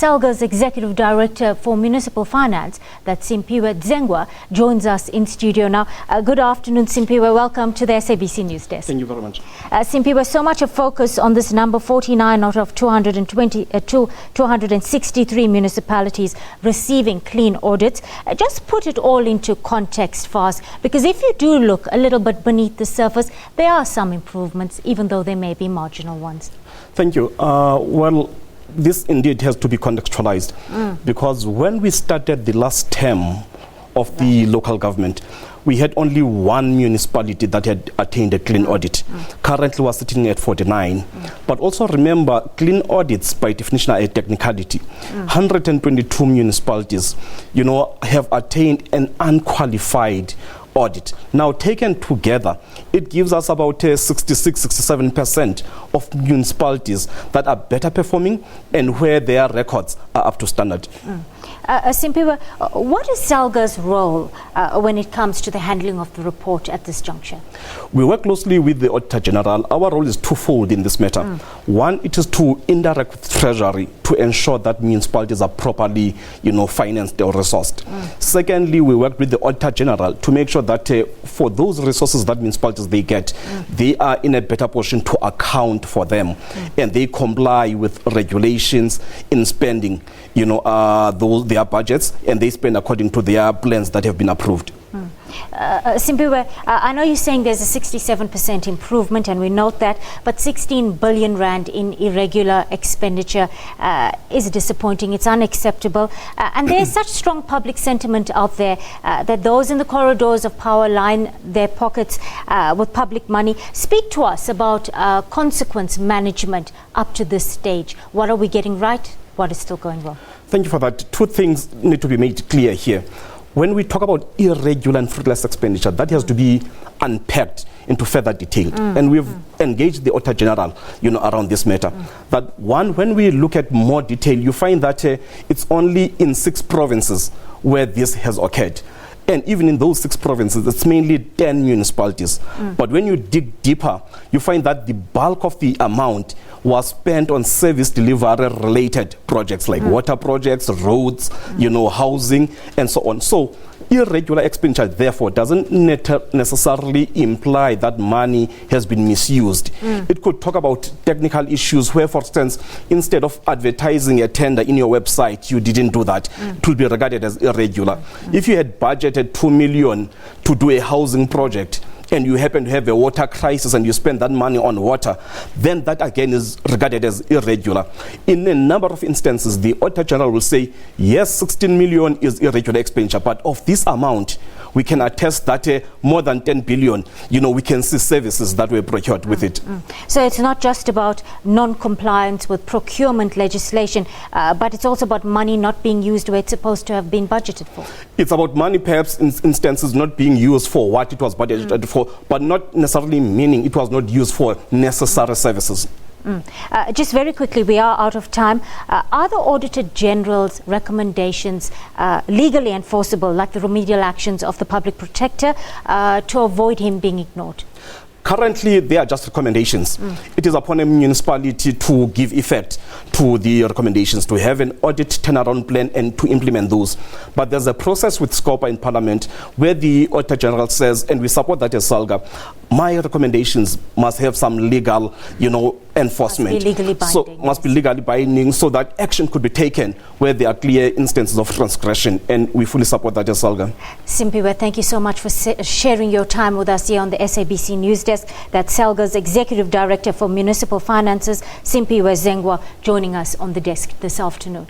SALGA's Executive Director for Municipal Finance, that's Simphiwe Dzengwa, joins us in studio now. Good afternoon, Simphiwe. Welcome to the SABC News Desk. Thank you very much. Simphiwe, so much of focus on this number, 49 out of 263 municipalities receiving clean audits. Just put it all into context for us, because if you do look a little bit beneath the surface, there are some improvements, even though they may be marginal ones. Thank you. Well, this indeed has to be contextualized, because when we started the last term of the local government, we had only one municipality that had attained a clean audit. Currently we're sitting at 49. But also remember, clean audits by definition are a technicality. 122 municipalities, have attained an unqualified audit. Now, taken together, it gives us about 66-67% of municipalities that are better performing and where their records are up to standard. Simphiwe, what is SALGA's role when it comes to the handling of the report at this juncture? We work closely with the Auditor General. Our role is twofold in this matter. One, it is to interact with Treasury to ensure that municipalities are properly, financed or resourced. Secondly, we work with the Auditor General to make sure that for those resources that municipalities they get, they are in a better position to account for them, and they comply with regulations in spending, their budgets, and they spend according to their plans that have been approved. Simphiwe, I know you're saying there's a 67% improvement, and we note that, but 16 billion rand in irregular expenditure is disappointing. It's unacceptable. And there's such strong public sentiment out there that those in the corridors of power line their pockets with public money. Speak to us about consequence management up to this stage. What are we getting right? What is still going wrong? Thank you for that. Two things need to be made clear here. When we talk about irregular and fruitless expenditure, that has to be unpacked into further detail. And we've engaged the Auditor General, around this matter. But one, when we look at more detail, you find that it's only in 6 provinces where this has occurred. And even in those 6 provinces, it's mainly 10 municipalities. But when you dig deeper, you find that the bulk of the amount was spent on service delivery related projects like water projects, roads, housing, and so on. So irregular expenditure, therefore, doesn't necessarily imply that money has been misused. It could talk about technical issues where, for instance, instead of advertising a tender in your website, you didn't do that. It will be regarded as irregular. If you had budgeted 2 million to do a housing project, and you happen to have a water crisis and you spend that money on water, then that again is regarded as irregular. In a number of instances, the Auditor General will say, yes, 16 million is irregular expenditure, but of this amount, we can attest that more than 10 billion, we can see services that were procured with it. So it's not just about non-compliance with procurement legislation, but it's also about money not being used where it's supposed to have been budgeted for. It's about money, perhaps in instances, not being used for what it was budgeted for, but not necessarily meaning it was not used for necessary services. Just very quickly, we are out of time. Are the Auditor General's recommendations legally enforceable, like the remedial actions of the Public Protector, to avoid him being ignored? Currently, they are just recommendations. It is upon a municipality to give effect to the recommendations, to have an audit turnaround plan and to implement those. But there's a process with SCOPA in Parliament where the Auditor General says, and we support that as SALGA, my recommendations must have some legal, enforcement. Must be legally binding. So must be legally binding, so that action could be taken where there are clear instances of transgression, and we fully support that as SALGA. Simphiwe, thank you so much for sharing your time with us here on the SABC News Desk. That's SALGA's Executive Director for Municipal Finances, Simphiwe Dzengwa, joining us on the desk this afternoon.